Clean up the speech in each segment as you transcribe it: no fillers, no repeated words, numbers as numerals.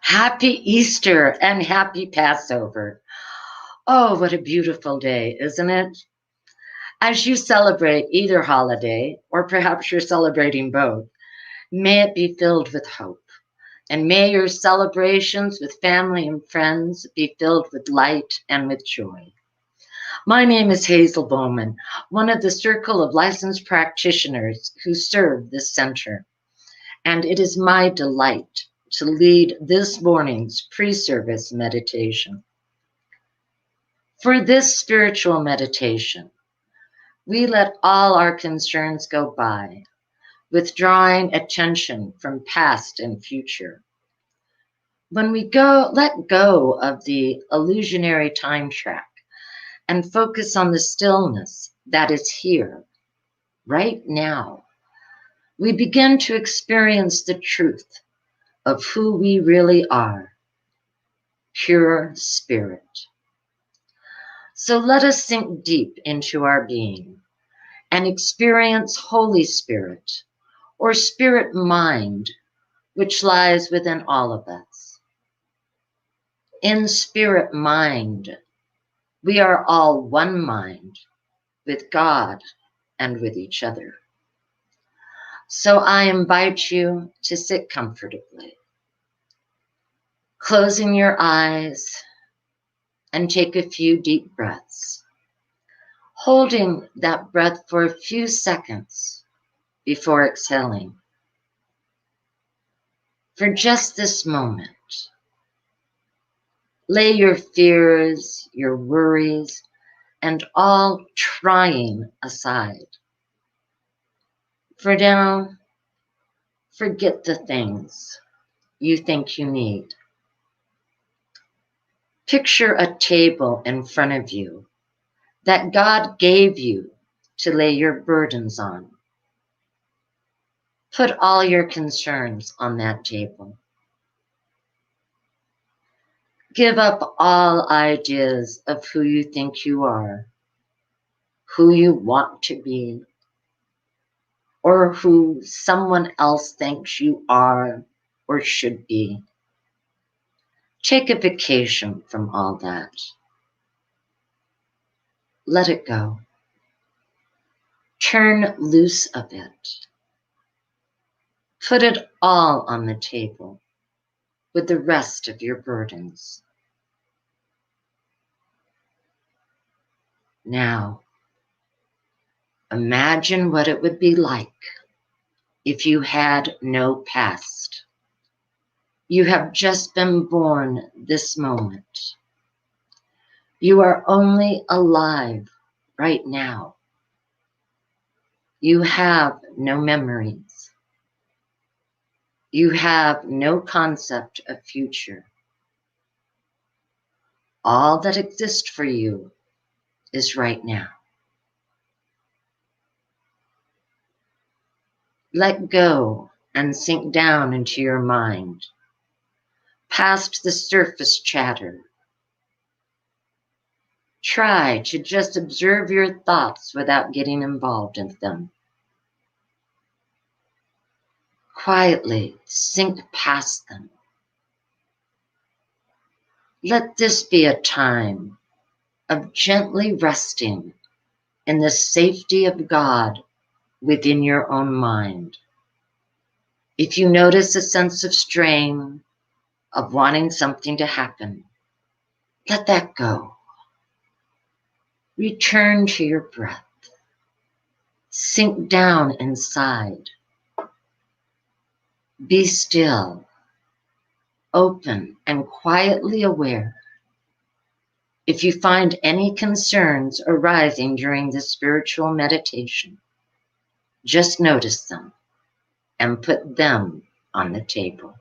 Happy Easter and happy Passover. Oh, what a beautiful day, isn't it? As you celebrate either holiday, or perhaps you're celebrating both, may it be filled with hope. And may your celebrations with family and friends be filled with light and with joy. My name is Hazel Bowman, one of the circle of licensed practitioners who serve this center. And it is my delight to lead this morning's pre-service meditation. For this spiritual meditation, we let all our concerns go by, withdrawing attention from past and future. When we let go of the illusionary time track and focus on the stillness that is here, right now, we begin to experience the truth of who we really are, pure spirit. So let us sink deep into our being and experience Holy Spirit or Spirit Mind, which lies within all of us. In Spirit Mind, we are all one mind with God and with each other. So I invite you to sit comfortably, closing your eyes and take a few deep breaths, holding that breath for a few seconds before exhaling. For just this moment, lay your fears, your worries, and all trying aside. For now, forget the things you think you need. Picture a table in front of you that God gave you to lay your burdens on. Put all your concerns on that table. Give up all ideas of who you think you are, who you want to be, or who someone else thinks you are or should be. Take a vacation from all that. Let it go. Turn loose of it. Put it all on the table with the rest of your burdens. Now, imagine what it would be like if you had no past. You have just been born this moment. You are only alive right now. You have no memories. You have no concept of future. All that exists for you is right now. Let go and sink down into your mind, past the surface chatter. Try to just observe your thoughts without getting involved in them. Quietly sink past them. Let this be a time of gently resting in the safety of God within your own mind. If you notice a sense of strain, of wanting something to happen, let that go. Return to your breath. Sink down inside. Be still, open, and quietly aware. If you find any concerns arising during this spiritual meditation, just notice them and put them on the table.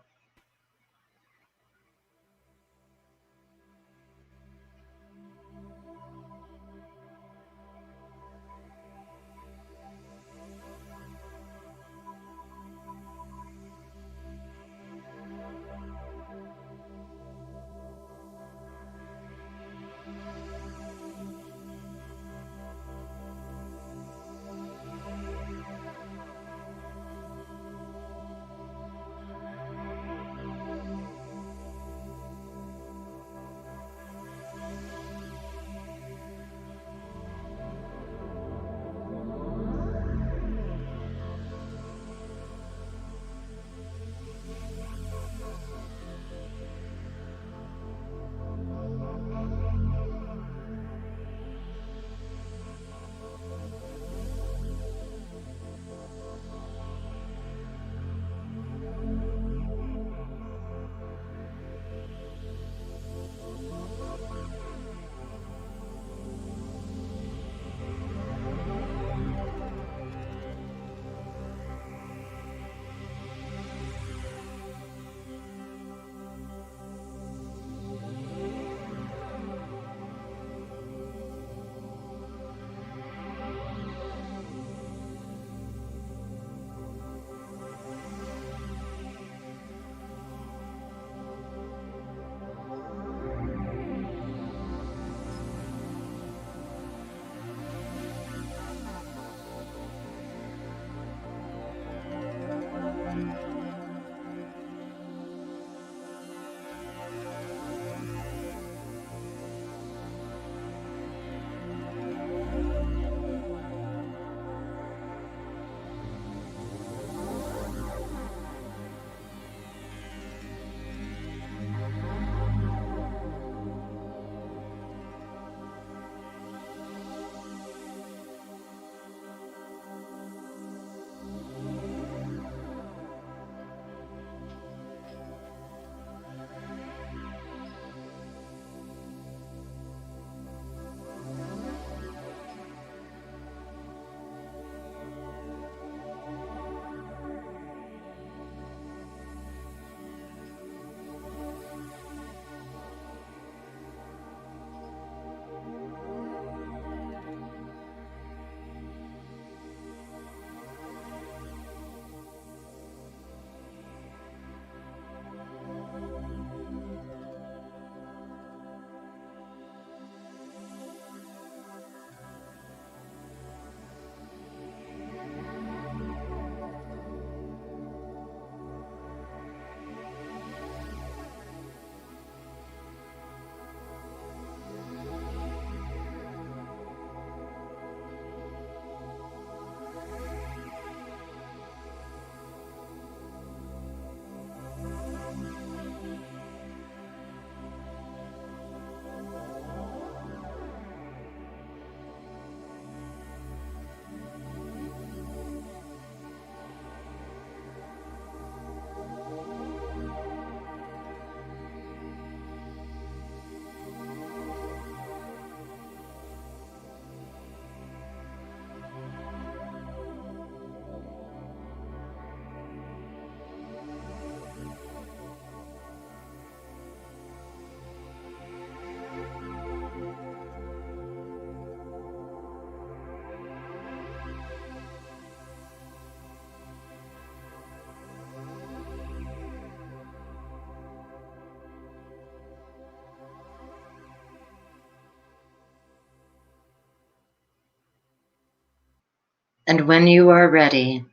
And when you are ready,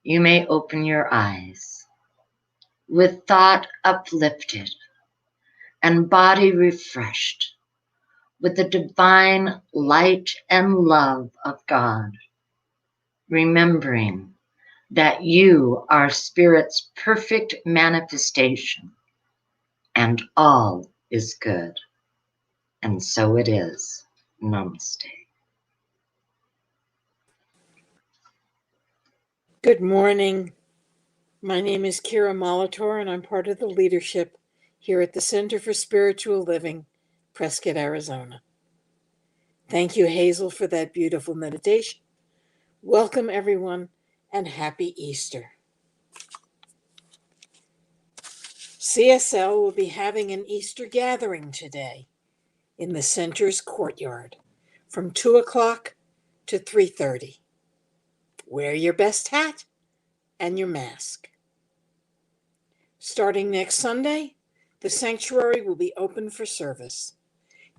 you may open your eyes with thought uplifted and body refreshed with the divine light and love of God, remembering that you are Spirit's perfect manifestation and all is good. And so it is. Namaste. Good morning. My name is Kira Molitor, and I'm part of the leadership here at the Center for Spiritual Living, Prescott, Arizona. Thank you, Hazel, for that beautiful meditation. Welcome, everyone, and happy Easter. CSL will be having an Easter gathering today in the center's courtyard from 2 o'clock to 3:30. Wear your best hat and your mask. Starting next Sunday, the sanctuary will be open for service.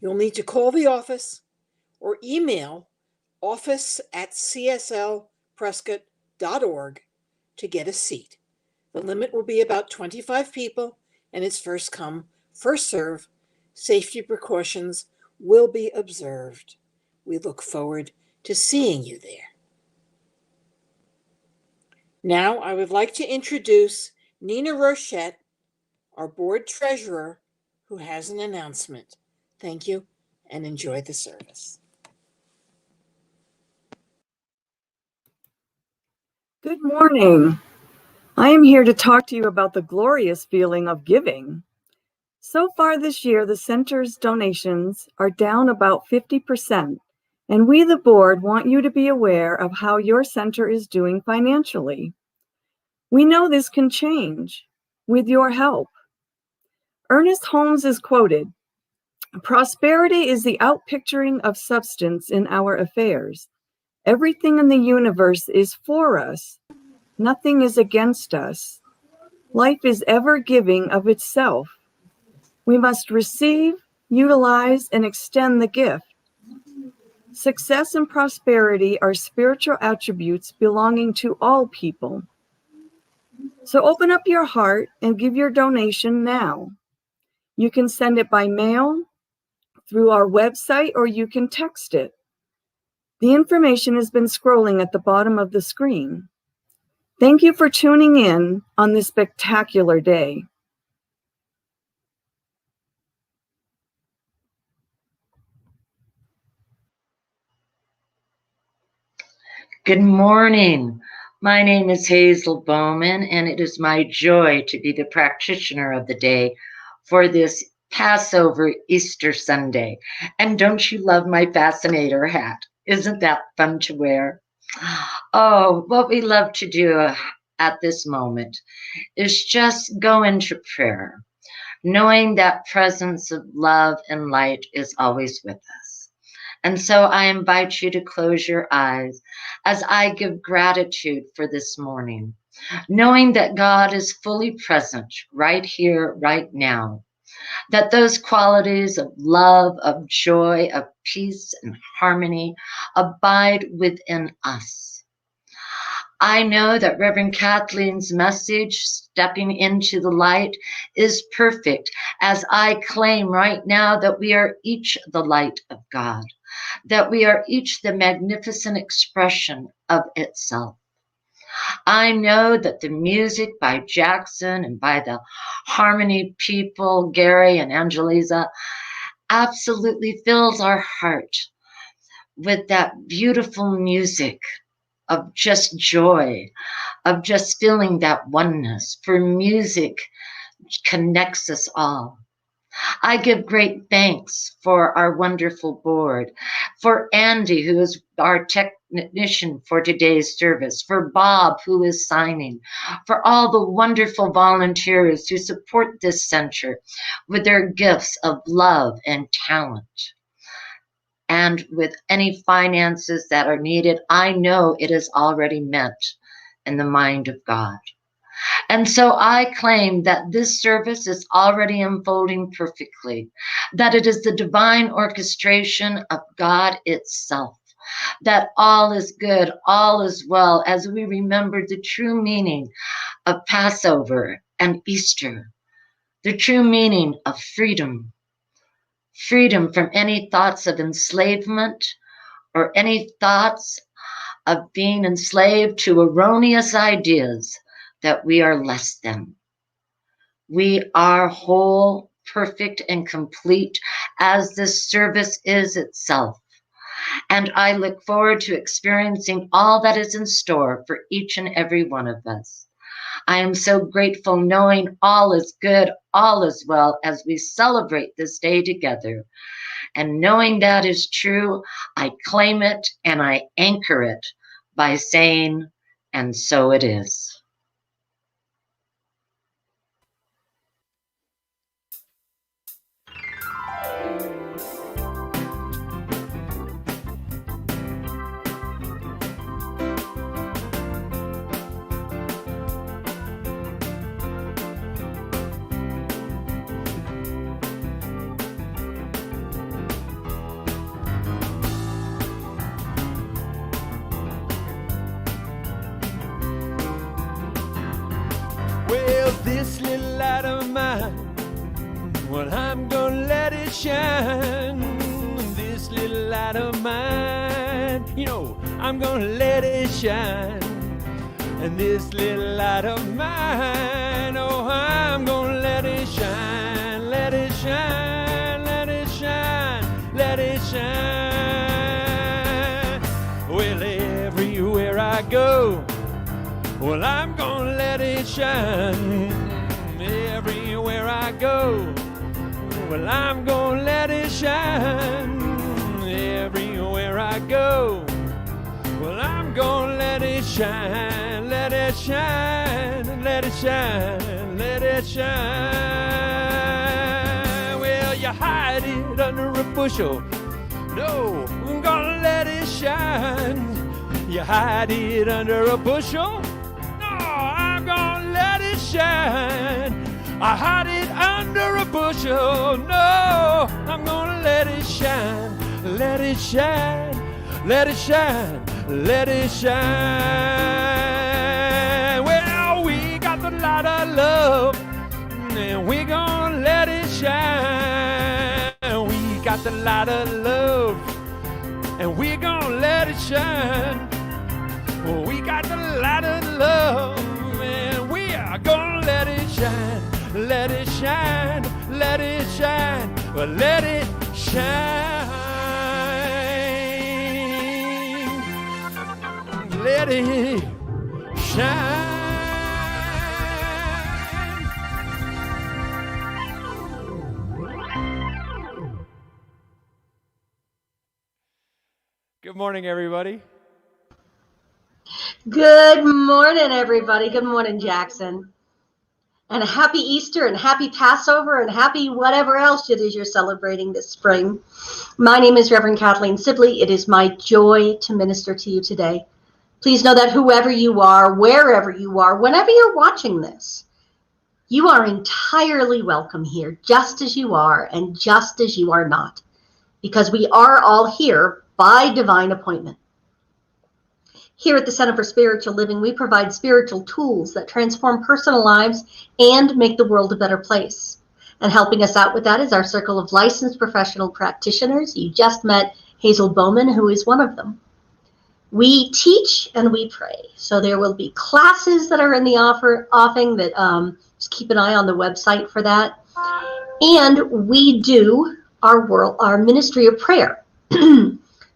You'll need to call the office or email office@cslprescott.org to get a seat. The limit will be about 25 people, and it's first come, first serve. Safety precautions will be observed. We look forward to seeing you there. Now, I would like to introduce Nina Rochette, our board treasurer, who has an announcement. Thank you, and enjoy the service. Good morning. I am here to talk to you about the glorious feeling of giving. So far this year, the center's donations are down about 50%, and we, the board, want you to be aware of how your center is doing financially. We know this can change with your help. Ernest Holmes is quoted, "Prosperity is the outpicturing of substance in our affairs. Everything in the universe is for us. Nothing is against us. Life is ever giving of itself. We must receive, utilize, and extend the gift. Success and prosperity are spiritual attributes belonging to all people. So open up your heart and give your donation now. You can send it by mail, through our website, or you can text it. The information has been scrolling at the bottom of the screen. Thank you for tuning in on this spectacular day." Good morning. My name is Hazel Bowman, and it is my joy to be the practitioner of the day for this Passover Easter Sunday. And don't you love my fascinator hat? Isn't that fun to wear? Oh, what we love to do at this moment is just go into prayer, knowing that presence of love and light is always with us. And so I invite you to close your eyes as I give gratitude for this morning, knowing that God is fully present right here, right now, that those qualities of love, of joy, of peace and harmony abide within us. I know that Reverend Kathleen's message, Stepping into the Light, is perfect, as I claim right now that we are each the light of God, that we are each the magnificent expression of itself. I know that the music by Jackson and by the harmony people, Gary and Angelisa, absolutely fills our heart with that beautiful music of just joy, of just feeling that oneness. For music connects us all. I give great thanks for our wonderful board, for Andy, who is our technician for today's service, for Bob, who is signing, for all the wonderful volunteers who support this center with their gifts of love and talent. And with any finances that are needed, I know it is already met in the mind of God. And so I claim that this service is already unfolding perfectly, that it is the divine orchestration of God itself, that all is good, all is well, as we remember the true meaning of Passover and Easter, the true meaning of freedom, freedom from any thoughts of enslavement or any thoughts of being enslaved to erroneous ideas that we are less than. We are whole, perfect, and complete as this service is itself. And I look forward to experiencing all that is in store for each and every one of us. I am so grateful knowing all is good, all is well as we celebrate this day together. And knowing that is true, I claim it and I anchor it by saying, and so it is. Well, this little light of mine, well, I'm gonna let it shine. This little light of mine, you know, I'm gonna let it shine. And this little light of mine, oh, I'm gonna let it shine, let it shine, let it shine, let it shine. Well, everywhere I go, well, I'm gonna let it shine. Everywhere I go, well, I'm gonna let it shine. Everywhere I go, well, I'm gonna let it shine. Let it shine, let it shine, let it shine. Well, you hide it under a bushel. No, I'm gonna let it shine. You hide it under a bushel. I'm gonna let it shine. I hide it under a bushel. No, I'm gonna let it shine. Let it shine. Let it shine. Let it shine. Well, we got the light of love, and we gonna let it shine. We got the light of love, and we gonna let it shine. We got the light of love, and we are gonna let it shine. Let it shine, let it shine, well, let it shine. Let it shine. Good morning, everybody. Good morning, everybody. Good morning, Jackson. And a happy Easter and happy Passover and happy whatever else it is you're celebrating this spring. My name is Reverend Kathleen Sibley. It is my joy to minister to you today. Please know that whoever you are, wherever you are, whenever you're watching this, you are entirely welcome here, just as you are and just as you are not, because we are all here by divine appointment. Here at the Center for Spiritual Living, we provide spiritual tools that transform personal lives and make the world a better place. And helping us out with that is our circle of licensed professional practitioners. You just met Hazel Bowman, who is one of them. We teach and we pray. So there will be classes that are in the offing that just keep an eye on the website for that. And we do our ministry of prayer.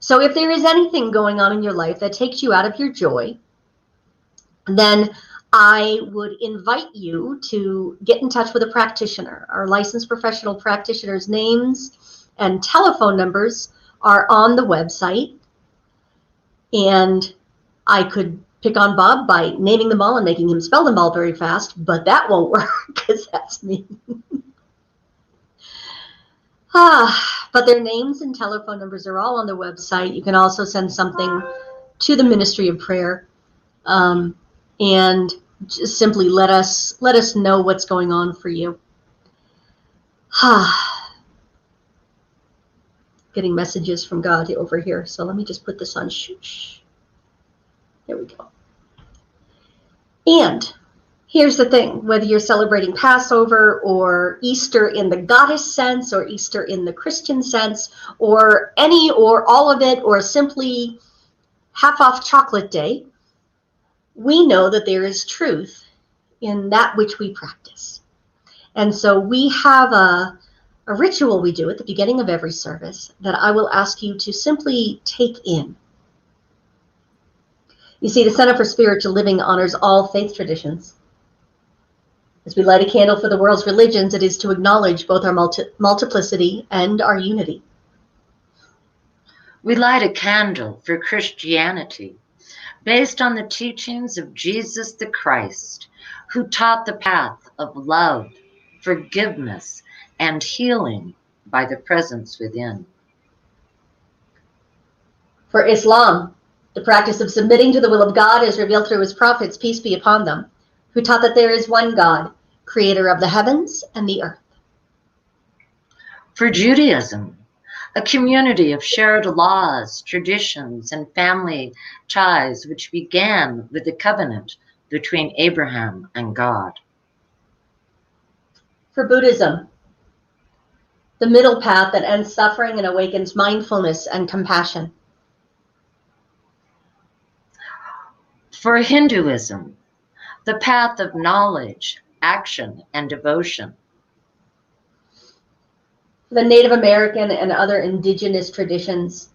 So if there is anything going on in your life that takes you out of your joy, then I would invite you to get in touch with a practitioner. Our licensed professional practitioners' names and telephone numbers are on the website. And I could pick on Bob by naming them all and making him spell them all very fast, but that won't work because that's me. But their names and telephone numbers are all on the website. You can also send something to the Ministry of Prayer, and just simply let us know what's going on for you. getting messages from God over here. So let me just put this on shush. There we go. And here's the thing, whether you're celebrating Passover or Easter in the goddess sense or Easter in the Christian sense or any or all of it or simply half off chocolate day, we know that there is truth in that which we practice. And so we have a ritual we do at the beginning of every service that I will ask you to simply take in. You see, the Center for Spiritual Living honors all faith traditions. As we light a candle for the world's religions, it is to acknowledge both our multiplicity and our unity. We light a candle for Christianity based on the teachings of Jesus the Christ, who taught the path of love, forgiveness, and healing by the presence within. For Islam, the practice of submitting to the will of God is revealed through his prophets, peace be upon them, who taught that there is one God, creator of the heavens and the earth. For Judaism, a community of shared laws, traditions, and family ties which began with the covenant between Abraham and God. For Buddhism, the middle path that ends suffering and awakens mindfulness and compassion. For Hinduism, the path of knowledge, action, and devotion. The Native American and other indigenous traditions.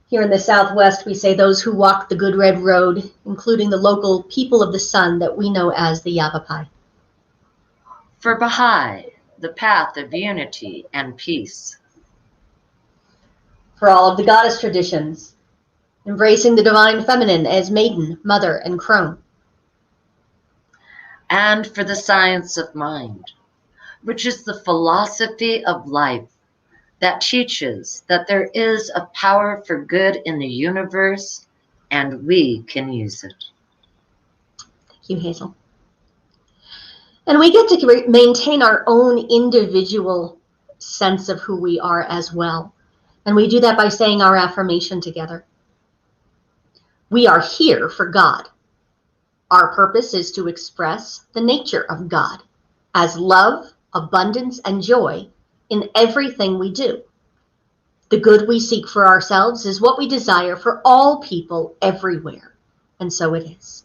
Here in the Southwest, we say those who walk the good red road, including the local people of the sun that we know as the Yavapai. For Baha'i, the path of unity and peace. For all of the goddess traditions, embracing the divine feminine as maiden, mother, and crone. And for the science of mind, which is the philosophy of life that teaches that there is a power for good in the universe and we can use it. Thank you, Hazel. And we get to maintain our own individual sense of who we are as well. And we do that by saying our affirmation together. We are here for God. Our purpose is to express the nature of God as love, abundance, and joy in everything we do. The good we seek for ourselves is what we desire for all people everywhere. And so it is.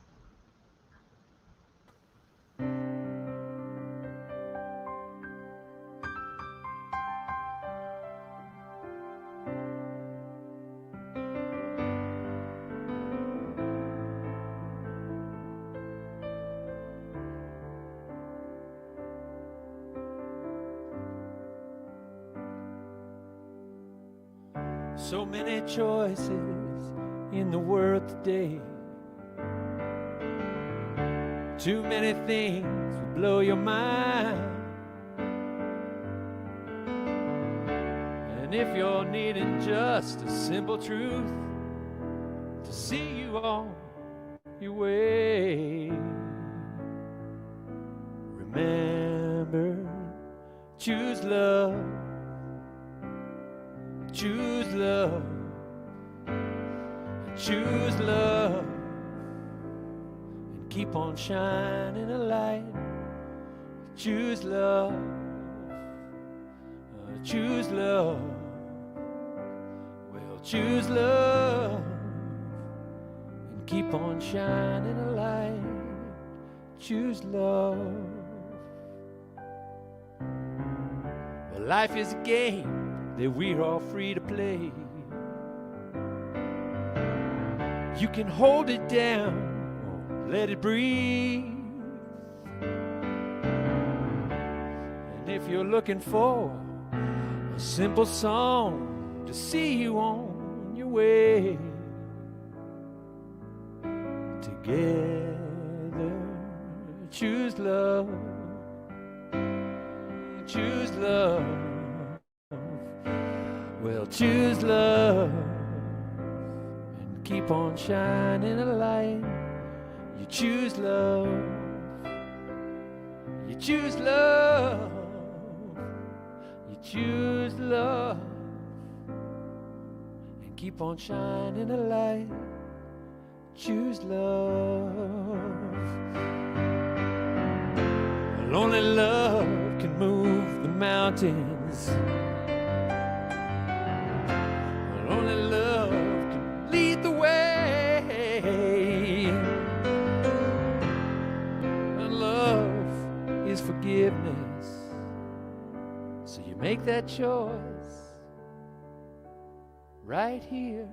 So many choices in the world today. Too many things will blow your mind. And if you're needing just a simple truth to see you on your way, remember, choose love. Choose love, choose love, and keep on shining a light. Choose love, choose love, well, choose love, and keep on shining a light. Choose love. Well, life is a game that we're all free to play. You can hold it down, or let it breathe. And if you're looking for a simple song to see you on your way, together choose love, choose love. Well, choose love and keep on shining a light. You choose love. You choose love. You choose love. keep on shining a light. Choose love. Only love can move the mountains. Only love can lead the way. And love is forgiveness. So you make that choice right here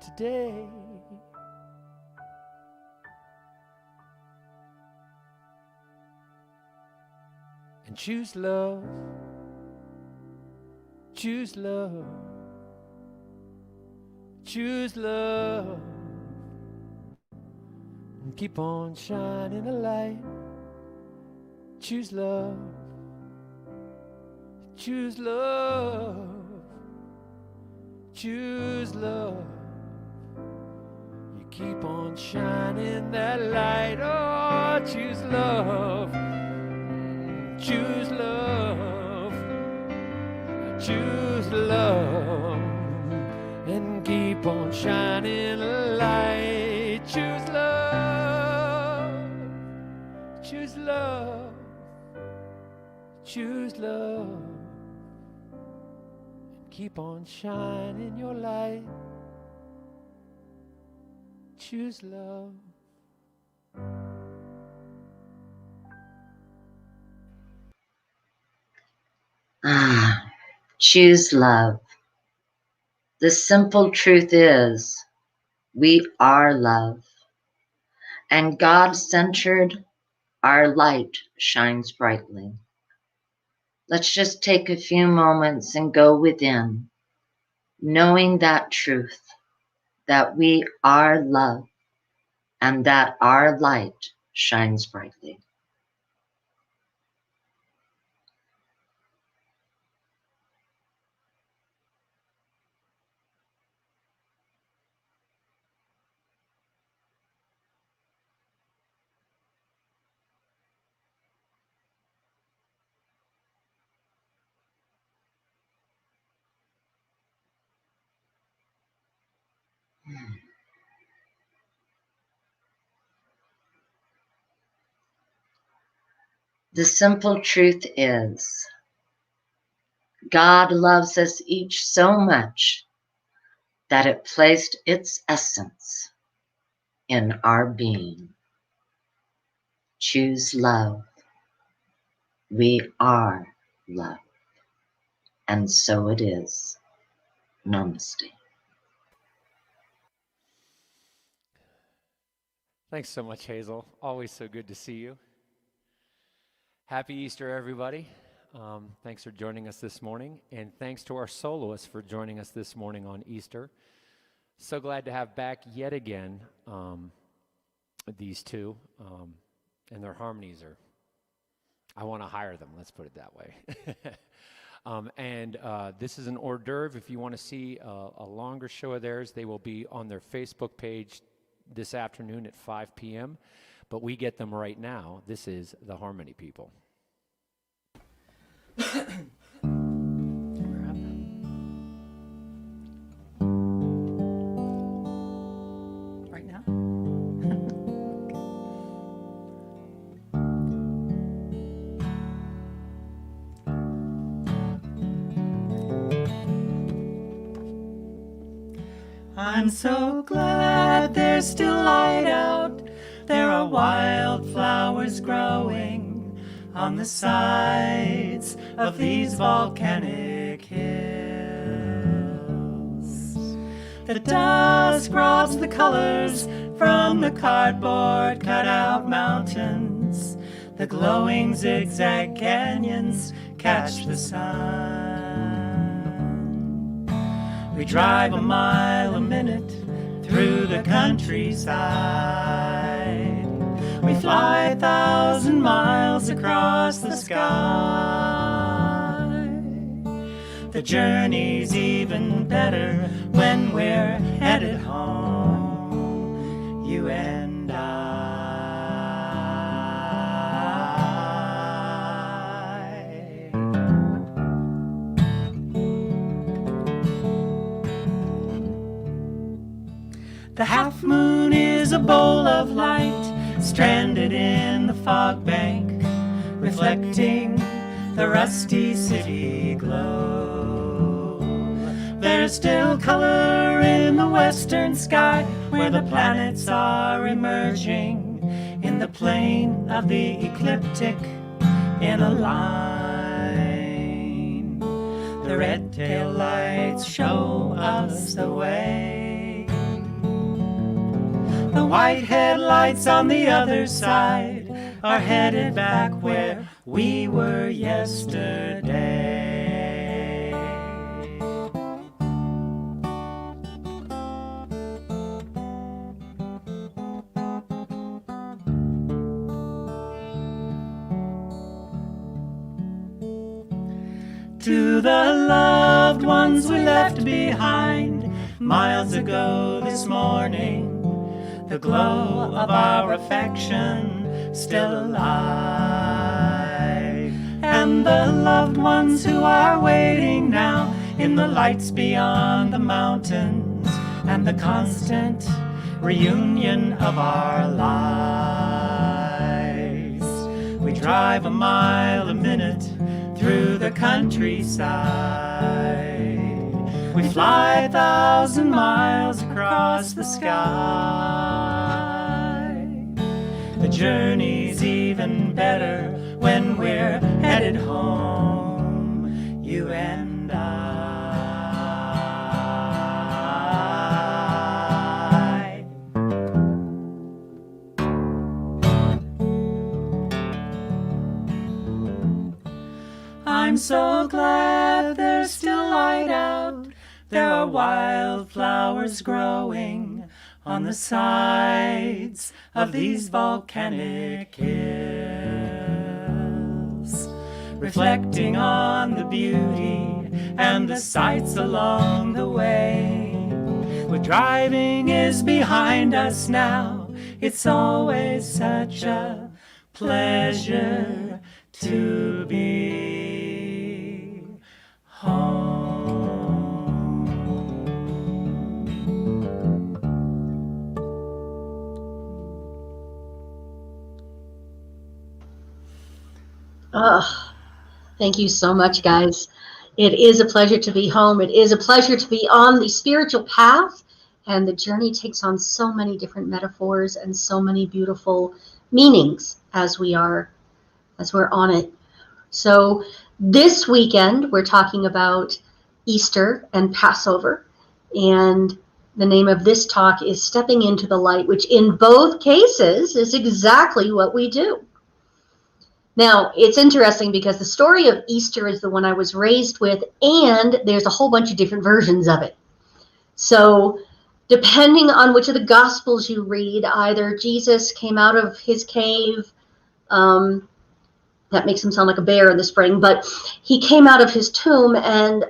today. And choose love, choose love, choose love, and keep on shining a light. Choose love, choose love, choose love. You keep on shining that light. Oh, choose love. Choose love, choose love, and keep on shining a light. Choose love, choose love, choose love, and keep on shining your light. Choose love. Choose love. The simple truth is, we are love. And God-centered, our light shines brightly. Let's just take a few moments and go within, knowing that truth, that we are love, and that our light shines brightly. The simple truth is, God loves us each so much that it placed its essence in our being. Choose love. We are love. And so it is. Namaste. Thanks so much, Hazel. Always so good to see you. Happy Easter, everybody. Thanks for joining us this morning, and thanks to our soloists for joining us this morning on Easter. So glad to have back yet again these two, and their harmonies are, I want to hire them, let's put it that way. This is an hors d'oeuvre. If you want to see a longer show of theirs, they will be on their Facebook page this afternoon at 5 p.m., but we get them right now. This is the Harmony People. Right now? I'm so glad there's still light out. There are wildflowers growing on the sides of these volcanic hills. The dusk robs the colors from the cardboard cutout mountains. The glowing zigzag canyons catch the sun. We drive a mile a minute through the countryside. We fly 1,000 miles across the sky. The journey's even better when we're headed home, you and I. The half moon is a bowl of light, stranded in the fog bank, reflecting the rusty city glow. There's still color in the western sky, where the planets are emerging in the plane of the ecliptic in a line. The red tail lights show us the way. The white headlights on the other side are headed back where we were yesterday. To the loved ones we left behind miles ago this morning, the glow of our affection still alive. And the loved ones who are waiting now in the lights beyond the mountains, and the constant reunion of our lives. We drive a mile a minute through the countryside. We fly 1,000 miles across the sky. The journey's even better when we're headed home, you and I. I'm so glad there's still light out. There are wildflowers growing on the sides of these volcanic hills, reflecting on the beauty and the sights along the way. Where driving is behind us now, it's always such a pleasure to be home. Oh, thank you so much, guys. It is a pleasure to be home. It is a pleasure to be on the spiritual path, and the journey takes on so many different metaphors and so many beautiful meanings as we're on it. So this weekend, we're talking about Easter and Passover, and the name of this talk is Stepping into the Light, which in both cases is exactly what we do. Now, it's interesting because the story of Easter is the one I was raised with, and there's a whole bunch of different versions of it. So depending on which of the Gospels you read, either Jesus came out of his cave, that makes him sound like a bear in the spring, but he came out of his tomb and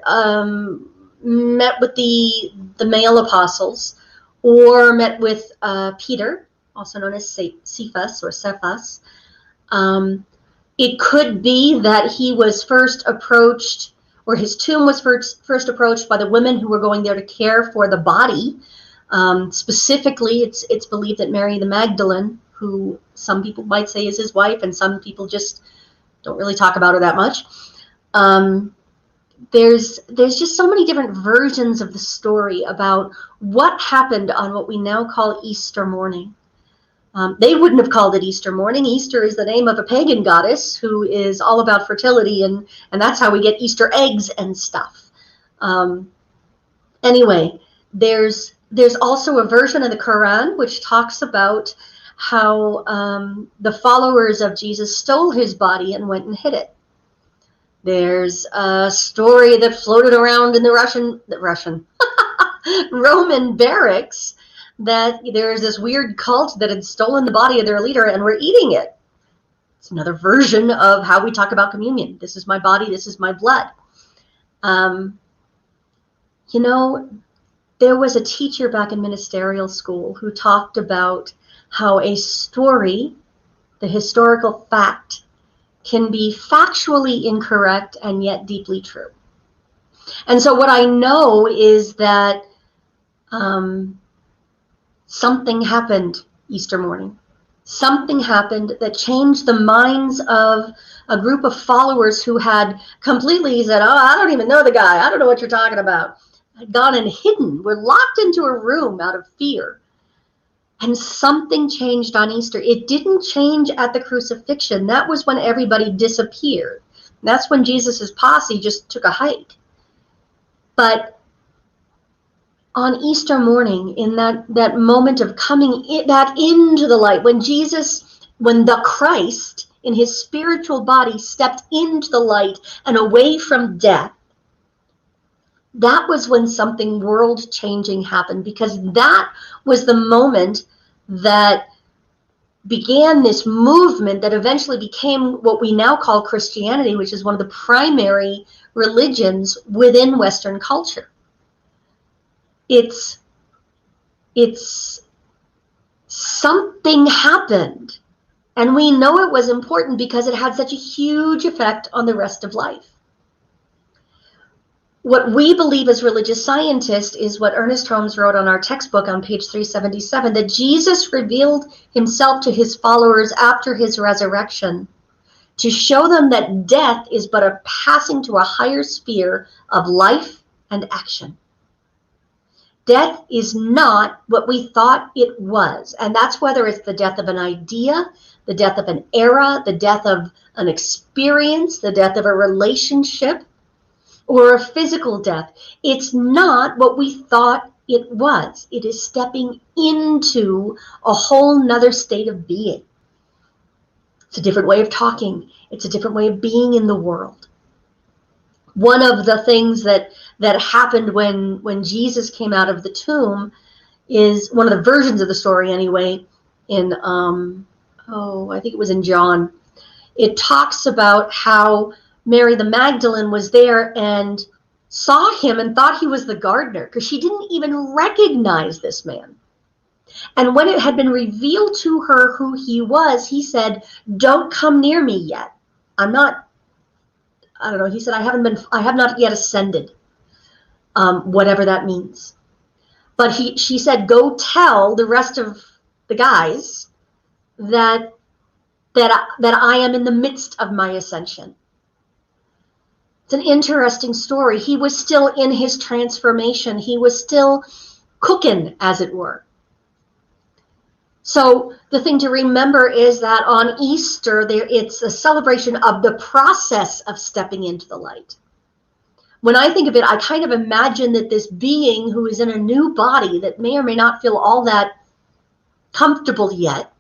met with the male apostles, or met with Peter, also known as Cephas or Cephas. It could be that he was first approached, or his tomb was first approached by the women who were going there to care for the body. Specifically, it's believed that Mary the Magdalene, who some people might say is his wife, and some people just don't really talk about her that much. There's just so many different versions of the story about what happened on what we now call Easter morning. They wouldn't have called it Easter morning. Easter is the name of a pagan goddess who is all about fertility, and that's how we get Easter eggs and stuff. Anyway, there's also a version of the Quran which talks about how the followers of Jesus stole his body and went and hid it. There's a story that floated around in the Roman barracks that there's this weird cult that had stolen the body of their leader and were eating it. It's another version of how we talk about communion. This is my body, this is my blood. There was a teacher back in ministerial school who talked about how a story, the historical fact, can be factually incorrect and yet deeply true. And so what I know is that something happened Easter morning. Something happened that changed the minds of a group of followers who had completely said, oh, I don't even know the guy. I don't know what you're talking about. Had gone and hidden. Were locked into a room out of fear. And something changed on Easter. It didn't change at the crucifixion. That was when everybody disappeared. That's when Jesus's posse just took a hike. But on Easter morning, in that moment of coming back into the light, when the Christ in his spiritual body stepped into the light and away from death, that was when something world-changing happened, because that was the moment that began this movement that eventually became what we now call Christianity, which is one of the primary religions within Western culture. It's something happened, and we know it was important because it had such a huge effect on the rest of life. What we believe as religious scientists is what Ernest Holmes wrote on our textbook on page 377, that Jesus revealed himself to his followers after his resurrection to show them that death is but a passing to a higher sphere of life and action. Death is not what we thought it was. And that's whether it's the death of an idea, the death of an era, the death of an experience, the death of a relationship, or a physical death. It's not what we thought it was. It is stepping into a whole nother state of being. It's a different way of talking. It's a different way of being in the world. One of the things that happened when Jesus came out of the tomb is one of the versions of the story anyway, in, I think it was in John. It talks about how Mary the Magdalene was there and saw him and thought he was the gardener, because she didn't even recognize this man. And when it had been revealed to her who he was, he said, "Don't come near me yet. He said, I have not yet ascended," whatever that means. But she said, "Go tell the rest of the guys that I am in the midst of my ascension." It's an interesting story. He was still in his transformation. He was still cooking, as it were. So the thing to remember is that on Easter, it's a celebration of the process of stepping into the light. When I think of it, I kind of imagine that this being who is in a new body that may or may not feel all that comfortable yet,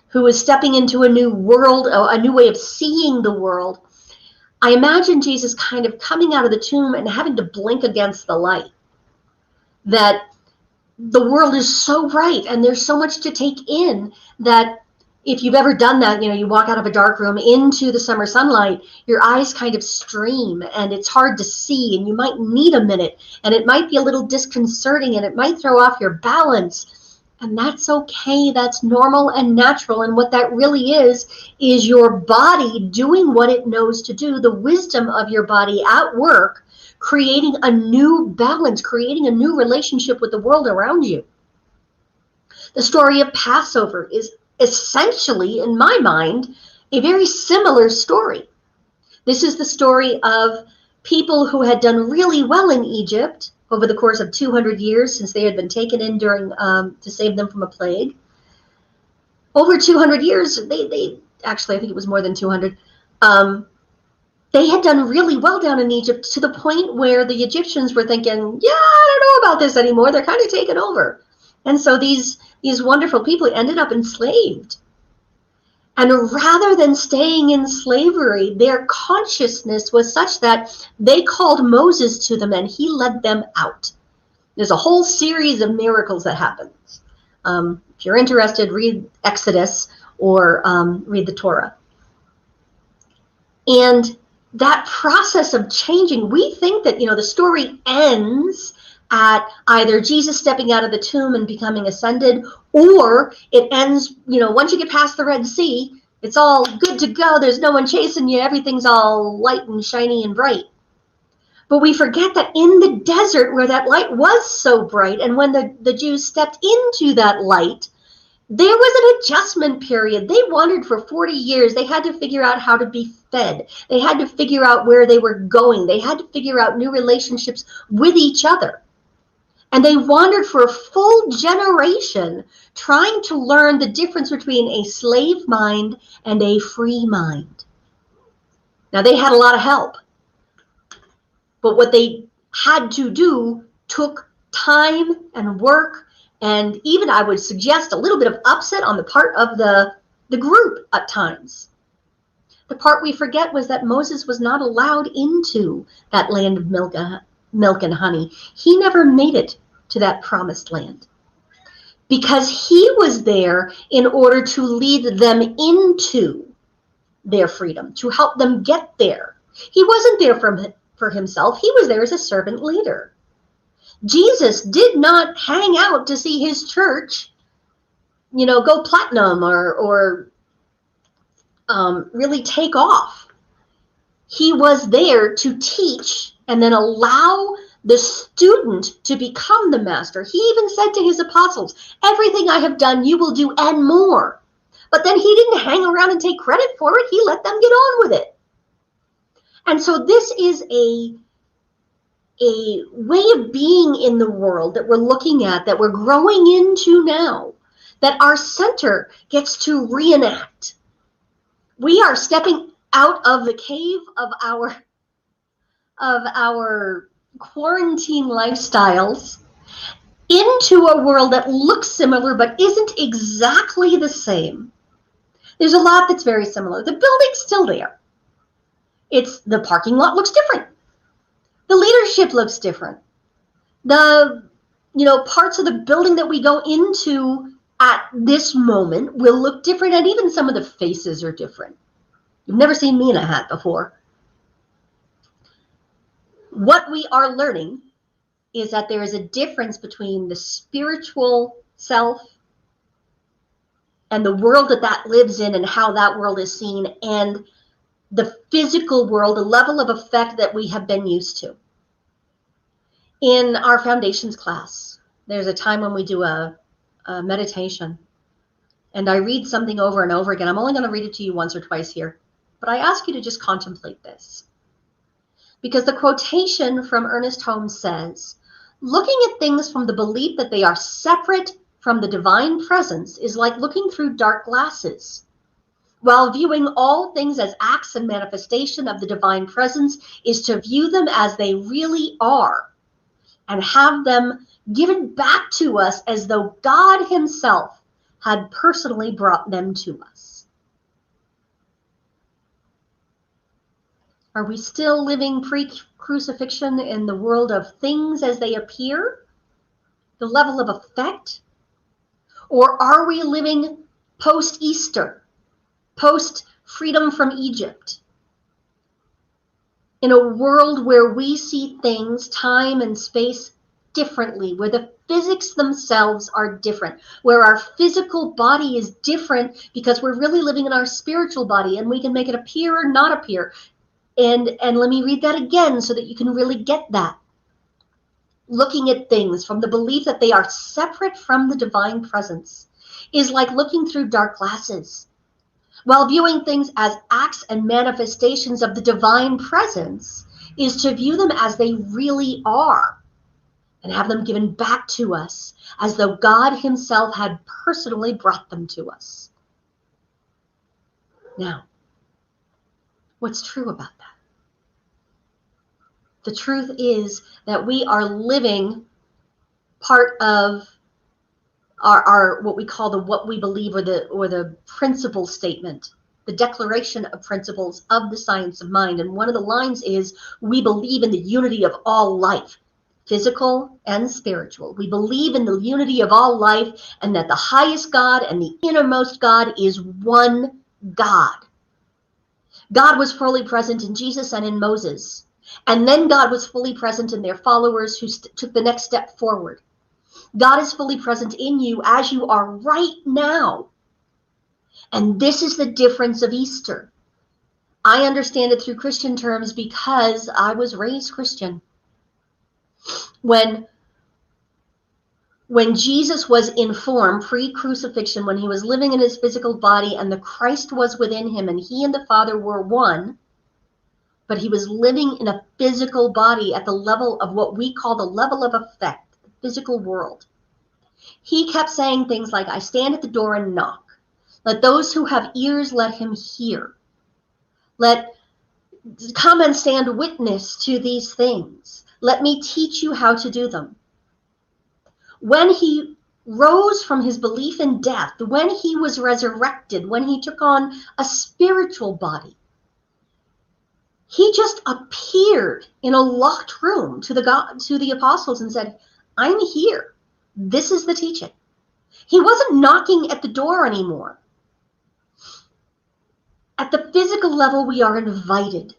who is stepping into a new world, a new way of seeing the world, I imagine Jesus kind of coming out of the tomb and having to blink against the light. That the world is so bright and there's so much to take in that if you've ever done that, you walk out of a dark room into the summer sunlight, your eyes kind of stream and it's hard to see, and you might need a minute, and it might be a little disconcerting and it might throw off your balance. And that's okay. That's normal and natural. And what that really is your body doing what it knows to do, the wisdom of your body at work, creating a new balance, creating a new relationship with the world around you. The story of Passover is essentially, in my mind, a very similar story. This is the story of people who had done really well in Egypt over the course of 200 years, since they had been taken in during to save them from a plague. Over 200 years, they actually, I think it was more than 200, they had done really well down in Egypt, to the point where the Egyptians were thinking, yeah, I don't know about this anymore. They're kind of taken over. And so these wonderful people ended up enslaved. And rather than staying in slavery, their consciousness was such that they called Moses to them and he led them out. There's a whole series of miracles that happens. If you're interested, read Exodus or read the Torah. And that process of changing, we think that, the story ends at either Jesus stepping out of the tomb and becoming ascended, or it ends, once you get past the Red Sea, it's all good to go. There's no one chasing you. Everything's all light and shiny and bright. But we forget that in the desert where that light was so bright, and when the Jews stepped into that light, there was an adjustment period. They wandered for 40 years. They had to figure out how to be fed. They had to figure out where they were going. They had to figure out new relationships with each other. And they wandered for a full generation trying to learn the difference between a slave mind and a free mind. Now, they had a lot of help, but what they had to do took time and work, and even, I would suggest, a little bit of upset on the part of the group at times. The part we forget was that Moses was not allowed into that land of milk and honey. He never made it to that promised land because he was there in order to lead them into their freedom, to help them get there. He wasn't there for himself. He was there as a servant leader. Jesus did not hang out to see his church, go platinum or really take off. He was there to teach and then allow the student to become the master. He even said to his apostles, everything I have done, you will do and more. But then he didn't hang around and take credit for it. He let them get on with it. And so this is a way of being in the world that we're looking at, that we're growing into now, that our center gets to reenact. We are stepping out of the cave of our quarantine lifestyles into a world that looks similar but isn't exactly the same. There's a lot that's very similar. The building's still there. The parking lot looks different. The leadership looks different. The parts of the building that we go into at this moment will look different, and even some of the faces are different. You've never seen me in a hat before. What we are learning is that there is a difference between the spiritual self and the world that lives in and how that world is seen, and the physical world, a level of effect that we have been used to. In our foundations class, there's a time when we do a meditation, and I read something over and over again. I'm only going to read it to you once or twice here, but I ask you to just contemplate this. Because the quotation from Ernest Holmes says, looking at things from the belief that they are separate from the divine presence is like looking through dark glasses. While viewing all things as acts and manifestation of the divine presence is to view them as they really are and have them given back to us as though God himself had personally brought them to us. Are we still living pre-crucifixion in the world of things as they appear, the level of effect? Or are we living post-Easter? Post-freedom from Egypt, in a world where we see things, time and space, differently, where the physics themselves are different, where our physical body is different because we're really living in our spiritual body, and we can make it appear or not appear. And let me read that again so that you can really get that. Looking at things from the belief that they are separate from the divine presence is like looking through dark glasses. While viewing things as acts and manifestations of the divine presence is to view them as they really are and have them given back to us as though God himself had personally brought them to us. Now, what's true about that? The truth is that we are living part of our what we call what we believe, or the principle statement, the declaration of principles of the science of mind. And one of the lines is, we believe in the unity of all life, physical and spiritual. We believe in the unity of all life, and that the highest God and the innermost God is one God. God was fully present in Jesus and in Moses. And then God was fully present in their followers who took the next step forward. God is fully present in you as you are right now. And this is the difference of Easter. I understand it through Christian terms because I was raised Christian. When Jesus was in form, pre-crucifixion, when he was living in his physical body and the Christ was within him and he and the Father were one, but he was living in a physical body at the level of what we call the level of effect, the physical world. He kept saying things like, I stand at the door and knock. Let those who have ears, let him hear. Come and stand witness to these things. Let me teach you how to do them. When he rose from his belief in death, when he was resurrected, when he took on a spiritual body, he just appeared in a locked room to the apostles and said, I'm here. This is the teaching. He wasn't knocking at the door anymore. At the physical level, we are invited.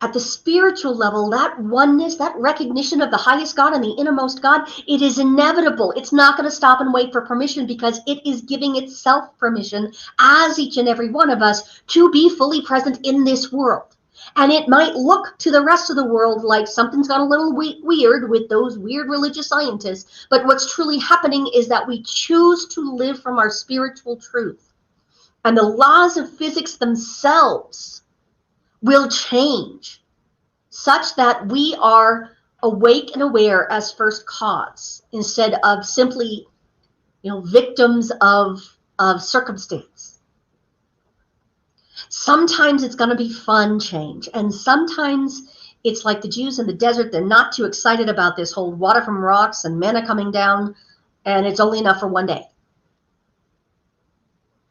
At the spiritual level, that oneness, that recognition of the highest God and the innermost God, it is inevitable. It's not going to stop and wait for permission because it is giving itself permission as each and every one of us to be fully present in this world. And it might look to the rest of the world like something's gone a little weird with those weird religious scientists. But what's truly happening is that we choose to live from our spiritual truth. And the laws of physics themselves will change such that we are awake and aware as first cause instead of simply, victims of circumstance. Sometimes it's going to be fun change, and sometimes it's like the Jews in the desert. They're not too excited about this whole water from rocks and manna coming down, and it's only enough for one day.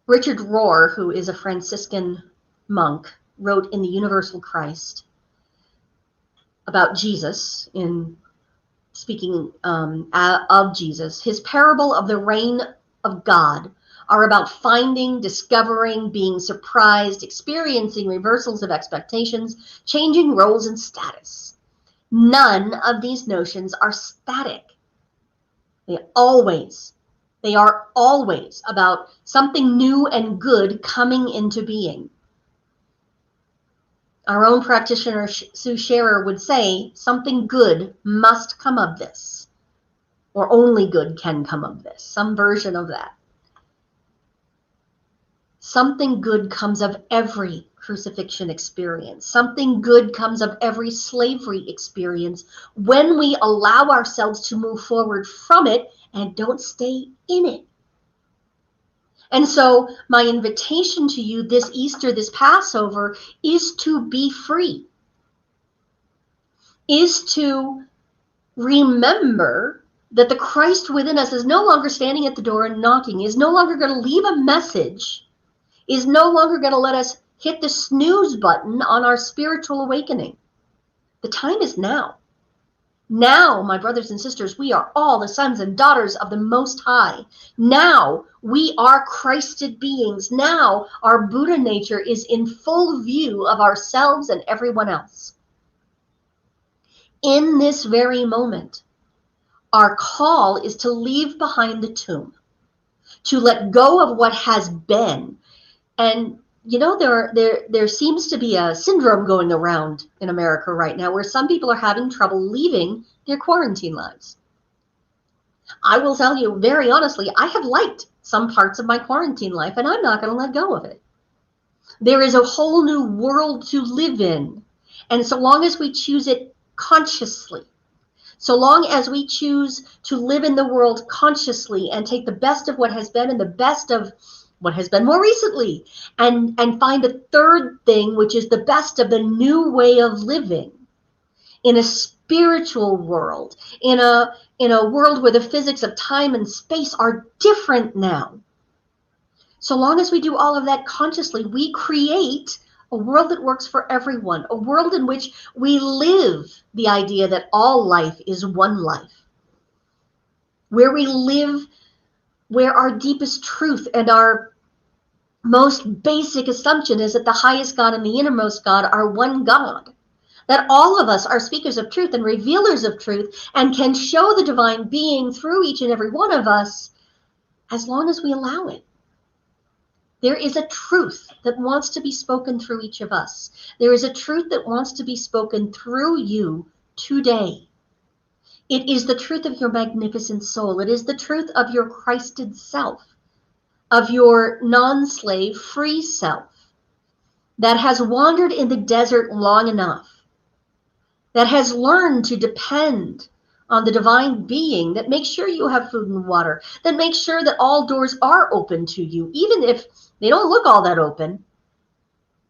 Richard Rohr, who is a Franciscan monk, wrote in The Universal Christ about Jesus, in speaking of Jesus. His parable of the reign of God are about finding, discovering, being surprised, experiencing reversals of expectations, changing roles and status. None of these notions are static. They are always about something new and good coming into being. Our own practitioner, Sue Scherer, would say, something good must come of this, or only good can come of this, some version of that. Something good comes of every crucifixion experience. Something good comes of every slavery experience when we allow ourselves to move forward from it and don't stay in it. And so my invitation to you this Easter, this Passover, is to be free, is to remember that the Christ within us is no longer standing at the door and knocking, is no longer going to leave a message, is no longer going to let us hit the snooze button on our spiritual awakening. The time is now. Now, my brothers and sisters, we are all the sons and daughters of the Most High. Now, we are Christed beings. Now, our Buddha nature is in full view of ourselves and everyone else. In this very moment, our call is to leave behind the tomb, to let go of what has been. And there seems to be a syndrome going around in America right now where some people are having trouble leaving their quarantine lives. I will tell you very honestly, I have liked some parts of my quarantine life, and I'm not going to let go of it. There is a whole new world to live in. And so long as we choose it consciously, so long as we choose to live in the world consciously and take the best of what has been and the best of what has been more recently, and find a third thing, which is the best of the new way of living in a spiritual world, in a world where the physics of time and space are different now. So long as we do all of that consciously, we create a world that works for everyone, a world in which we live the idea that all life is one life, where we live where our deepest truth and our most basic assumption is that the highest God and the innermost God are one God, that all of us are speakers of truth and revealers of truth and can show the divine being through each and every one of us as long as we allow it. There is a truth that wants to be spoken through each of us. There is a truth that wants to be spoken through you today. It is the truth of your magnificent soul. It is the truth of your Christed self, of your non-slave free self that has wandered in the desert long enough, that has learned to depend on the divine being, that makes sure you have food and water, that makes sure that all doors are open to you, even if they don't look all that open.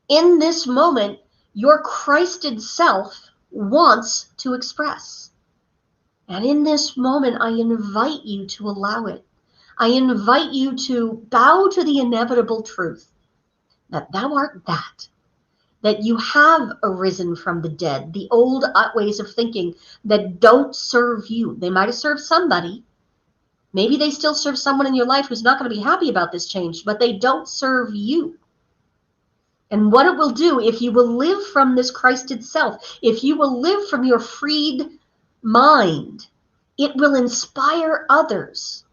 In this moment, your Christed self wants to express. And in this moment, I invite you to allow it. I invite you to bow to the inevitable truth that thou art that you have arisen from the dead, the old ways of thinking that don't serve you. They might have served somebody. Maybe they still serve someone in your life who's not going to be happy about this change, but they don't serve you. And what it will do, if you will live from this Christed self, if you will live from your freed mind, it will inspire others.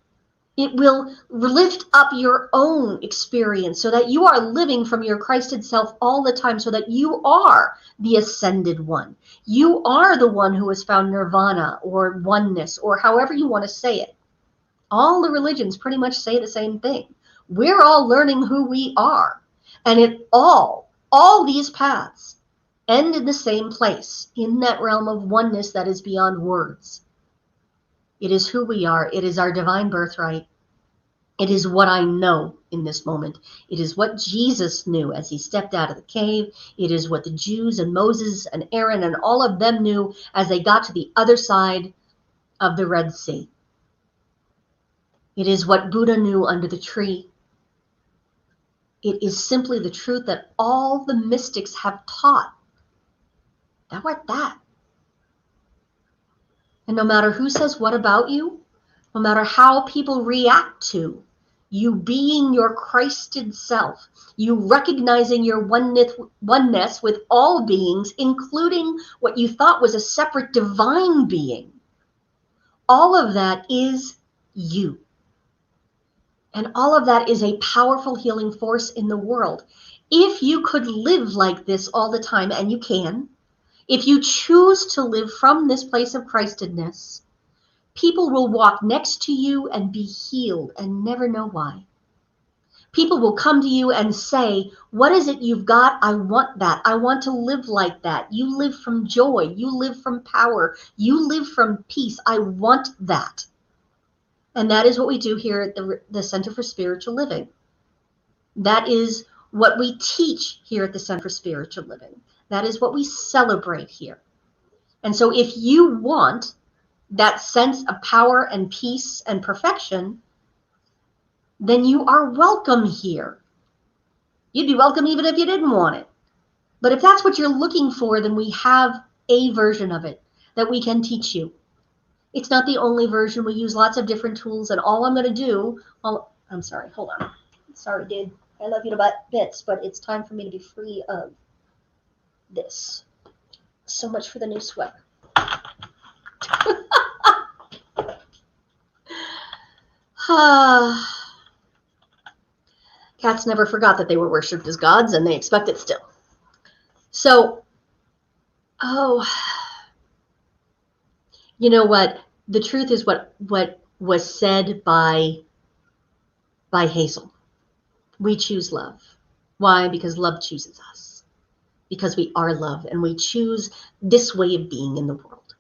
It will lift up your own experience so that you are living from your Christed self all the time, so that you are the ascended one. You are the one who has found nirvana or oneness, or however you want to say it. All the religions pretty much say the same thing. We're all learning who we are. And all these paths end in the same place, in that realm of oneness that is beyond words. It is who we are. It is our divine birthright. It is what I know in this moment. It is what Jesus knew as he stepped out of the cave. It is what the Jews and Moses and Aaron and all of them knew as they got to the other side of the Red Sea. It is what Buddha knew under the tree. It is simply the truth that all the mystics have taught. Thou art that. And no matter who says what about you, no matter how people react to you being your Christed self, you recognizing your oneness with all beings, including what you thought was a separate divine being, all of that is you. And all of that is a powerful healing force in the world. If you could live like this all the time, and you can, if you choose to live from this place of Christedness, people will walk next to you and be healed and never know why. People will come to you and say, what is it you've got? I want that. I want to live like that. You live from joy. You live from power. You live from peace. I want that. And that is what we do here at the Center for Spiritual Living. That is what we teach here at the Center for Spiritual Living. That is what we celebrate here. And so if you want that sense of power and peace and perfection, then you are welcome here. You'd be welcome even if you didn't want it. But if that's what you're looking for, then we have a version of it that we can teach you. It's not the only version. We use lots of different tools, and all I'm going to do, I'm sorry, hold on. Sorry, dude. I love you to bits, but it's time for me to be free of this. So much for the new sweater. Cats never forgot that they were worshipped as gods, and they expect it still. So, you know what? The truth is what was said by Hazel. We choose love. Why? Because love chooses us. Because we are love, and we choose this way of being in the world.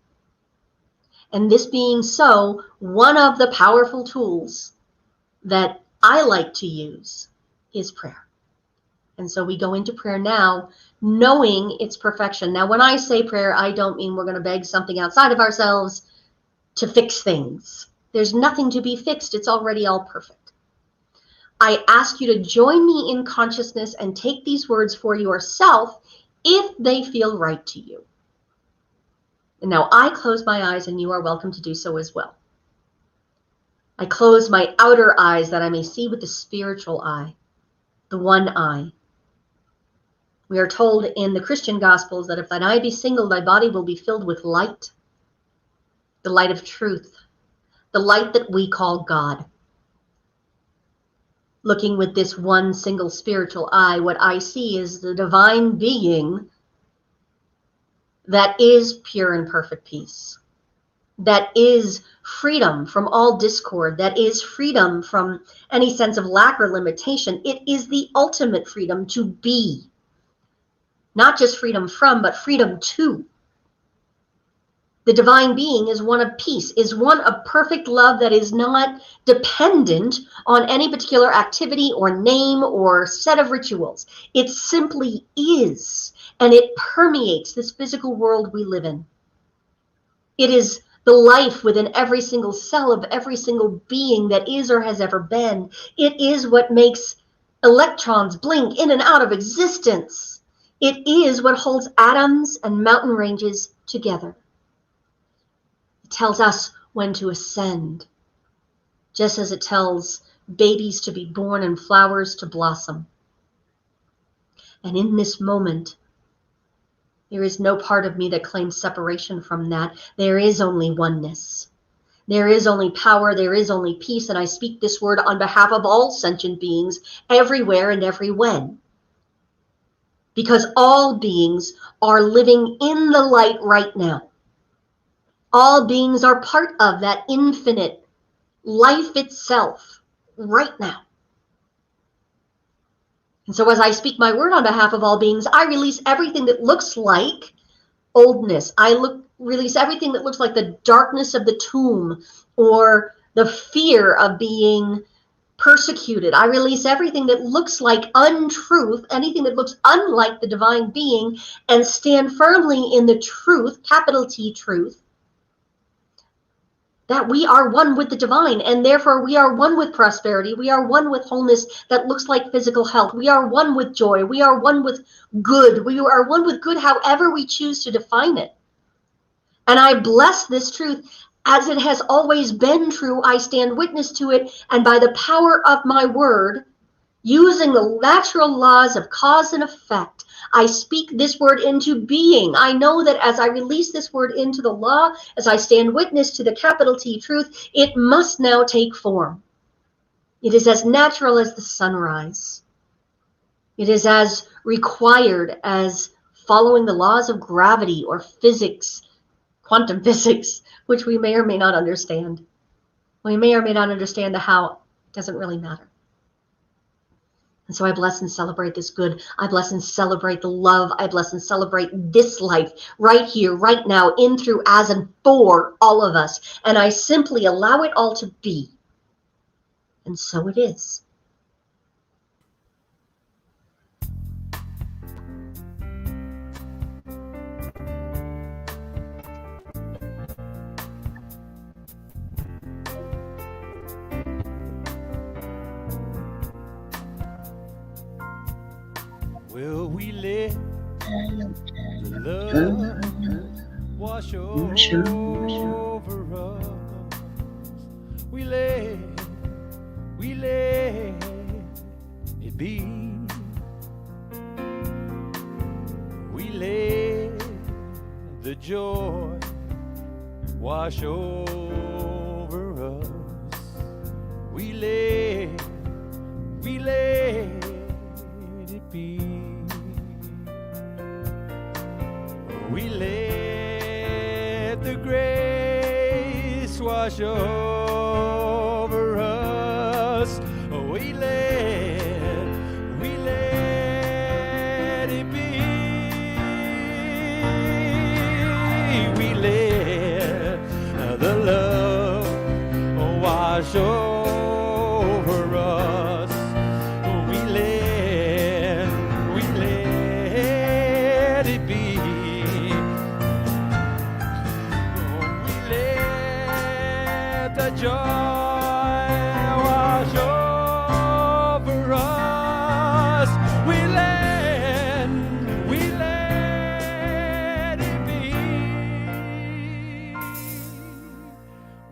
And this being so, one of the powerful tools that I like to use is prayer. And so we go into prayer now, knowing its perfection. Now, when I say prayer, I don't mean we're going to beg something outside of ourselves to fix things. There's nothing to be fixed. It's already all perfect. I ask you to join me in consciousness and take these words for yourself if they feel right to you. And now I close my eyes, and you are welcome to do so as well. I close my outer eyes that I may see with the spiritual eye, the one eye. We are told in the Christian Gospels that if thine eye be single, thy body will be filled with light, the light of truth, the light that we call God. looking with this one single spiritual eye, what I see is the divine being that is pure and perfect peace, that is freedom from all discord, that is freedom from any sense of lack or limitation. It is the ultimate freedom to be. Not just freedom from, but freedom to. The divine being is one of peace, is one of perfect love that is not dependent on any particular activity or name or set of rituals. It simply is, and it permeates this physical world we live in. It is the life within every single cell of every single being that is or has ever been. It is what makes electrons blink in and out of existence. It is what holds atoms and mountain ranges together. It tells us when to ascend, just as it tells babies to be born and flowers to blossom. And in this moment, there is no part of me that claims separation from that. There is only oneness. There is only power. There is only peace. And I speak this word on behalf of all sentient beings everywhere and every when. Because all beings are living in the light right now. All beings are part of that infinite life itself right now. And so as I speak my word on behalf of all beings, I release everything that looks like oldness. Release everything that looks like the darkness of the tomb or the fear of being persecuted. I release everything that looks like untruth, anything that looks unlike the divine being, and stand firmly in the truth, capital T truth, that we are one with the divine, and therefore we are one with prosperity. We are one with wholeness that looks like physical health. We are one with joy. We are one with good. We are one with good however we choose to define it. And I bless this truth as it has always been true. I stand witness to it, and by the power of my word, using the natural laws of cause and effect, I speak this word into being. I know that as I release this word into the law, as I stand witness to the capital T truth, it must now take form. It is as natural as the sunrise. It is as required as following the laws of gravity or physics, quantum physics, which we may or may not understand. We may or may not understand the how. It doesn't really matter. And so I bless and celebrate this good. I bless and celebrate the love. I bless and celebrate this life right here, right now, in, through, as, and for all of us. And I simply allow it all to be. And so it is. Will we let the love wash over us? We let it be. We let the joy wash over us. We let it be. We let the grace wash over us. We let it be. We let the love wash over us. We let it be. The joy wash over us. We let it be.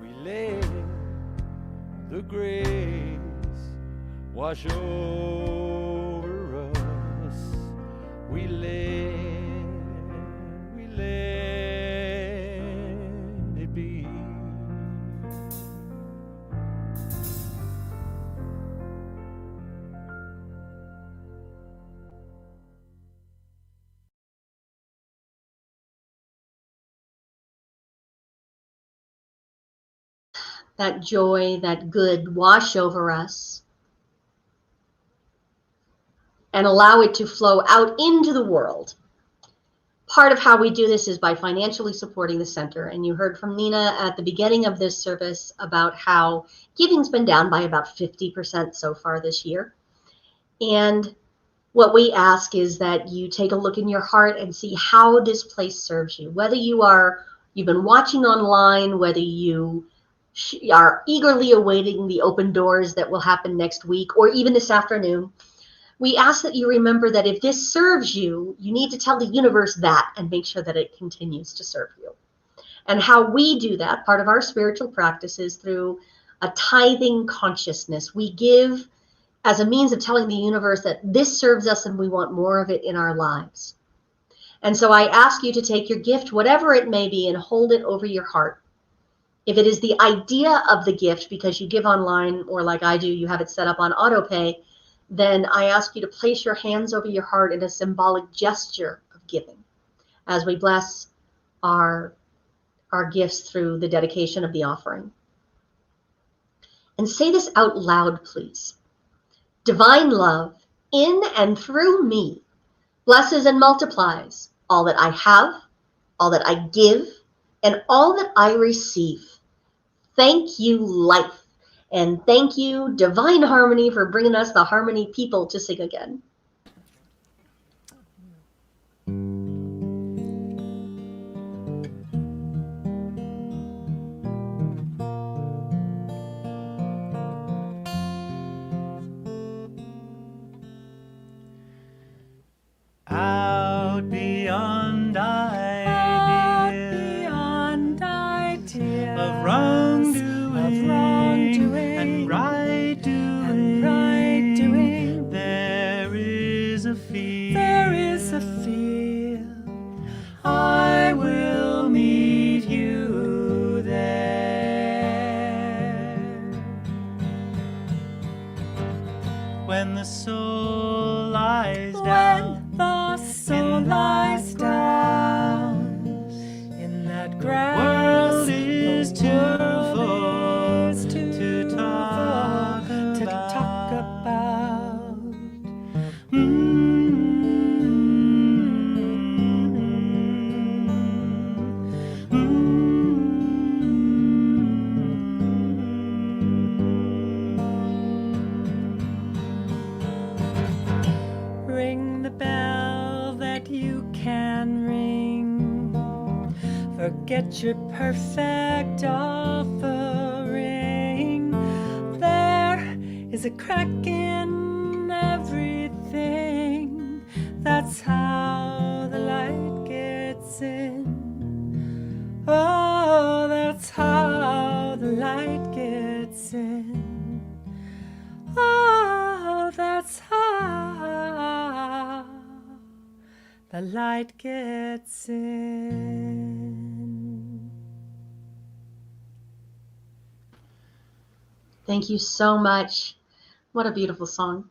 We let the grace wash over us. We let it be. that joy, that good wash over us, and allow it to flow out into the world. Part of how we do this is by financially supporting the center. And you heard from Nina at the beginning of this service about how giving's been down by about 50% so far this year. And what we ask is that you take a look in your heart and see how this place serves you. Whether you've been watching online, whether you are eagerly awaiting the open doors that will happen next week or even this afternoon, we ask that you remember that if this serves you, you need to tell the universe that and make sure that it continues to serve you. And how we do that, part of our spiritual practice, is through a tithing consciousness. We give as a means of telling the universe that this serves us and we want more of it in our lives. And so I ask you to take your gift, whatever it may be, and hold it over your heart. If it is the idea of the gift, because you give online, or like I do, you have it set up on autopay, then I ask you to place your hands over your heart in a symbolic gesture of giving as we bless our gifts through the dedication of the offering. And say this out loud, please. Divine love in and through me blesses and multiplies all that I have, all that I give, and all that I receive. Thank you, life. And thank you, Divine Harmony, for bringing us the Harmony people to sing again. Out beyond idea of wrongdoing and right doing, there is a field. I will meet you there. When the soul lies down, in that grass, world is too full to talk about. Ring the bell that you can ring. Forget your perfect offering. There is a crack in everything. That's how the light gets in. Oh, that's how the light gets in. Oh, that's how the light gets in. Thank you so much. What a beautiful song.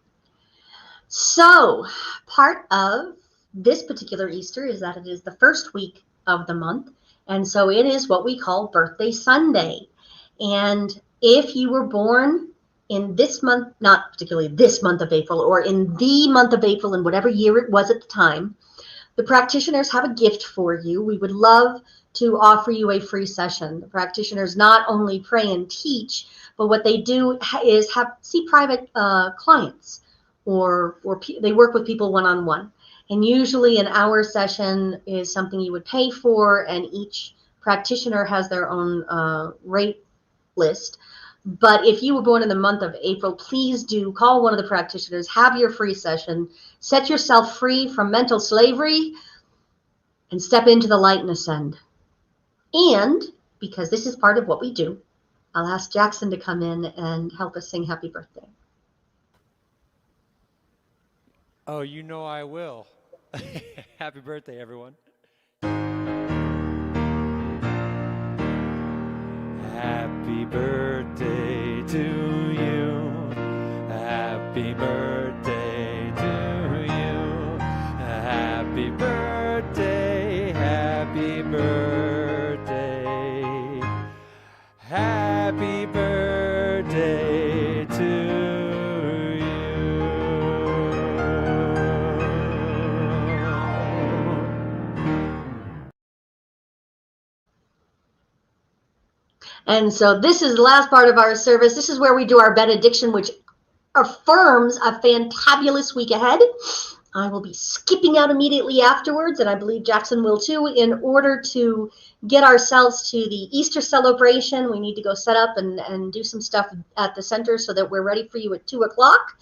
So, part of this particular Easter is that it is the first week of the month, and so it is what we call Birthday Sunday. And if you were born in this month, not particularly this month of April, or in the month of April in whatever year it was at the time, the practitioners have a gift for you. We would love to offer you a free session. The practitioners not only pray and teach, but what they do is see private clients, or they work with people one-on-one. And usually an hour session is something you would pay for, and each practitioner has their own rate list. But if you were born in the month of April, please do call one of the practitioners, have your free session, set yourself free from mental slavery, and step into the light and ascend. And because this is part of what we do, I'll ask Jackson to come in and help us sing Happy Birthday. Oh, you know I will. Happy birthday, everyone. Happy birthday to you. Happy birthday to you. Happy birthday, happy birthday. Happy happy birthday to you. And so this is the last part of our service. This is where we do our benediction, which affirms a fantabulous week ahead. I will be skipping out immediately afterwards, and I believe Jackson will too, in order to get ourselves to the Easter celebration. We need to go set up and do some stuff at the center so that we're ready for you at 2 o'clock.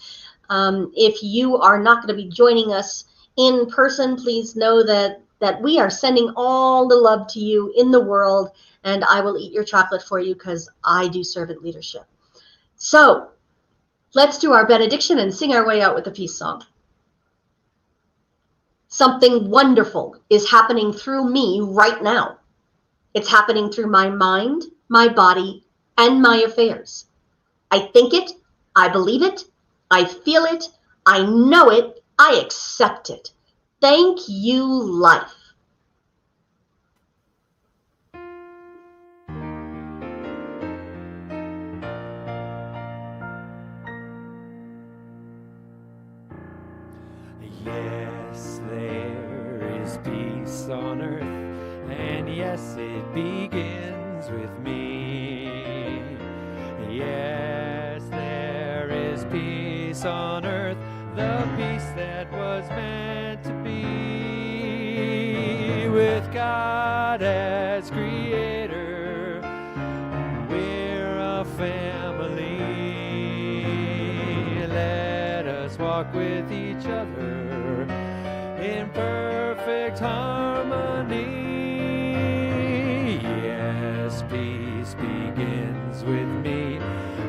If you are not going to be joining us in person, please know that we are sending all the love to you in the world, and I will eat your chocolate for you because I do servant leadership. So let's do our benediction and sing our way out with the peace song. Something wonderful is happening through me right now. It's happening through my mind, my body, and my affairs. I think it, I believe it, I feel it, I know it, I accept it. Thank you, life. Yes, there is peace on earth, and yes, it begins with me. Yes, there is peace on earth, the peace that was meant to be. With God as creator, we're a family. Let us walk with each other in perfect harmony. Yes, peace begins with me,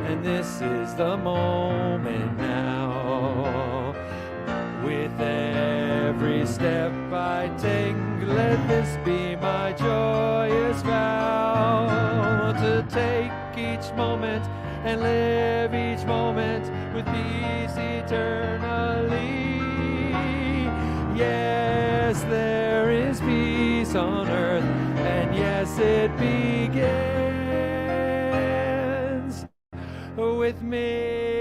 and this is the moment now. With every step I take, let this be my joyous vow, to take each moment and live each moment with peace eternally. Yes, there is peace on earth, and yes, it begins with me.